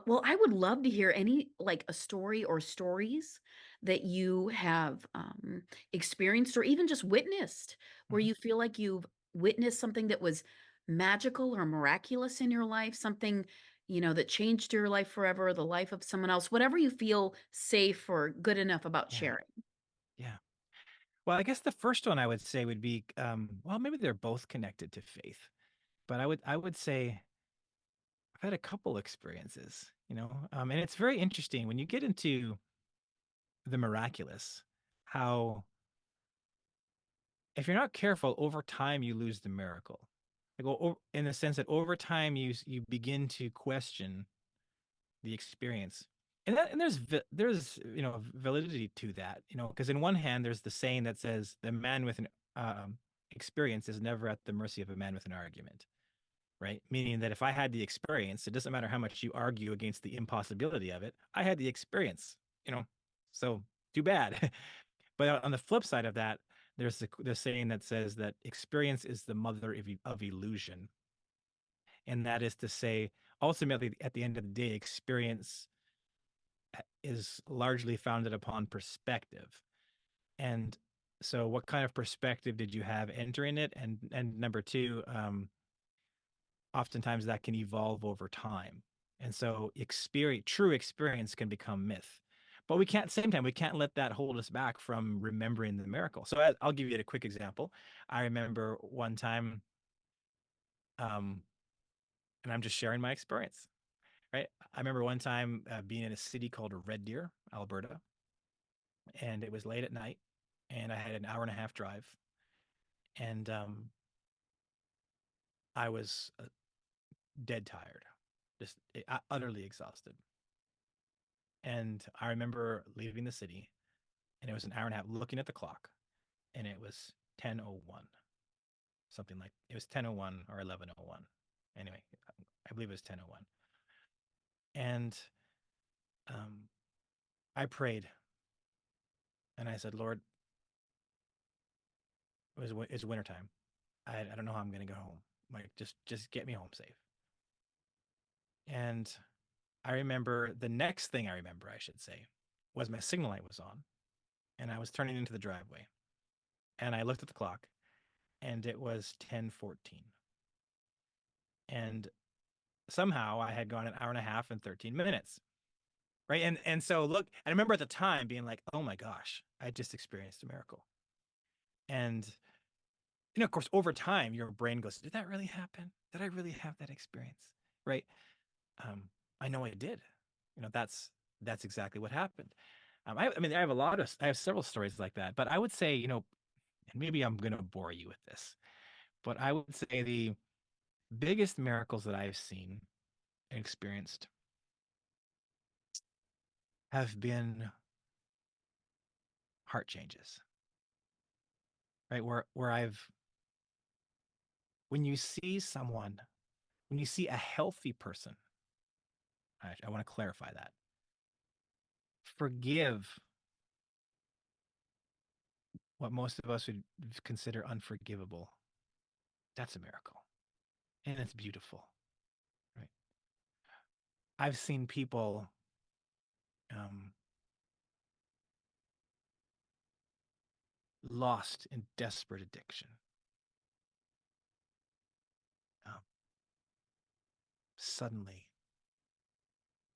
Well, I would love to hear any like a story or stories that you have experienced or even just witnessed where Mhm. you feel like you've witnessed something that was magical or miraculous in your life, something, that changed your life forever, the life of someone else, whatever you feel safe or good enough about Yeah, sharing. yeah. Well, I guess the first one I would say would be, well, maybe they're both connected to faith, but I would say I've had a couple experiences, and it's very interesting when you get into the miraculous, how if you're not careful, over time you lose the miracle. Like, in the sense that over time you begin to question the experience, and there's validity to that, because in one hand there's the saying that says the man with an experience is never at the mercy of a man with an argument, right? Meaning that if I had the experience, it doesn't matter how much you argue against the impossibility of it. I had the experience, you know. So too bad. But on the flip side of that, there's the saying that says that experience is the mother of illusion, and that is to say, ultimately, at the end of the day, experience is largely founded upon perspective. And so, what kind of perspective did you have entering it? And number two, oftentimes that can evolve over time. And so true experience can become myth. But we can't, same time, we can't let that hold us back from remembering the miracle. So I'll give you a quick example. I remember one time, um, and I'm just sharing my experience, right? I remember one time being in a city called Red Deer, Alberta, and it was late at night, and I had an hour and a half drive, and I was dead tired, just utterly exhausted. And I remember leaving the city, and it was an hour and a half looking at the clock, and it was 10:01, something like it was 10:01 or 11:01. Anyway, I believe it was 10:01. And um, I prayed, and I said, Lord, it's wintertime. I don't know how I'm going to go home. Like, just get me home safe. And I remember the next thing I remember, I should say, was my signal light was on, and I was turning into the driveway, and I looked at the clock, and it was 10:14. And somehow I had gone an hour and a half and 13 minutes. Right. And so look, I remember at the time being like, oh my gosh, I just experienced a miracle. And of course, over time, your brain goes, did that really happen? Did I really have that experience? Right. Um, I know I did. That's exactly what happened. I mean, I have several stories like that, but I would say, and maybe I'm gonna bore you with this, but I would say the biggest miracles that I've seen and experienced have been heart changes, right? Where I've when you see someone, when you see a healthy person, I want to clarify that. Forgive what most of us would consider unforgivable. That's a miracle. And it's beautiful, right? I've seen people um, lost in desperate addiction. Um, Suddenly,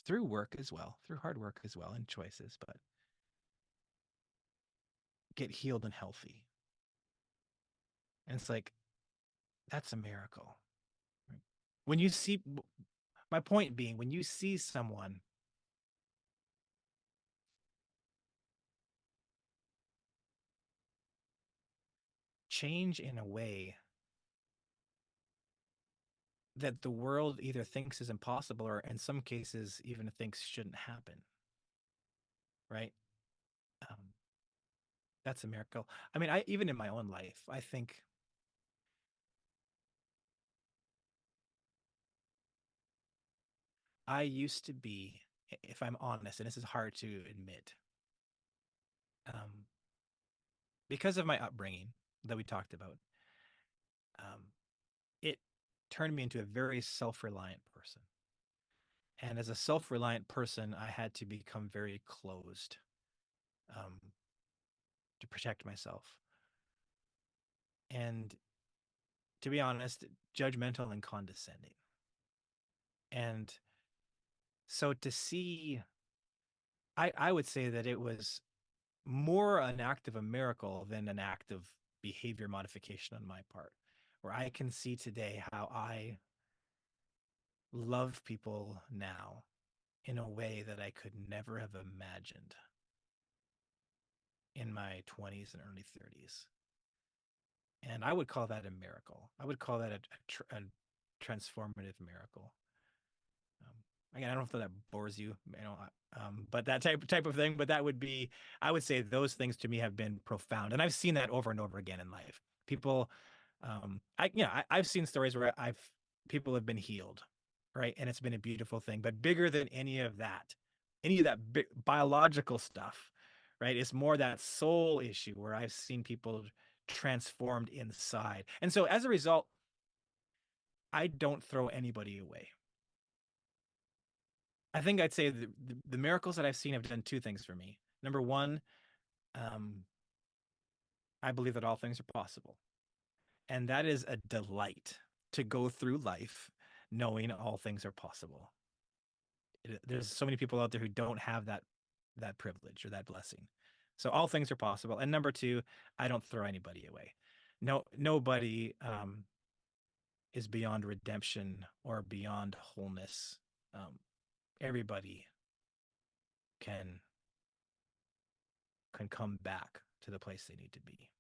through work as well, through hard work as well, and choices, but get healed and healthy. And it's like, that's a miracle. Right? When you see, my point being, when you see someone change in a way that the world either thinks is impossible or in some cases even thinks shouldn't happen, right? Um, that's a miracle. I mean, I even in my own life, I think I used to be, if I'm honest, and this is hard to admit, um, because of my upbringing that we talked about, um, it turned me into a very self-reliant person. And as a self-reliant person, I had to become very closed um, to protect myself. And to be honest, judgmental and condescending. And so to see, I would say that it was more an act of a miracle than an act of behavior modification on my part, where I can see today how I love people now in a way that I could never have imagined in my 20s and early 30s. And I would call that a miracle. I would call that a transformative miracle. Um, Again, I don't know if that bores you, but that type of thing. But that would be, I would say, those things to me have been profound, and I've seen that over and over again in life. People, I've seen stories where I've people have been healed, right, and it's been a beautiful thing. But bigger than any of that biological stuff, right, it's more that soul issue where I've seen people transformed inside, and so as a result, I don't throw anybody away. I think I'd say the miracles that I've seen have done two things for me. Number one, um, I believe that all things are possible. And that is a delight to go through life knowing all things are possible. There's so many people out there who don't have that privilege or that blessing. So all things are possible. And number two, I don't throw anybody away. No, nobody is beyond redemption or beyond wholeness. Everybody can come back to the place they need to be.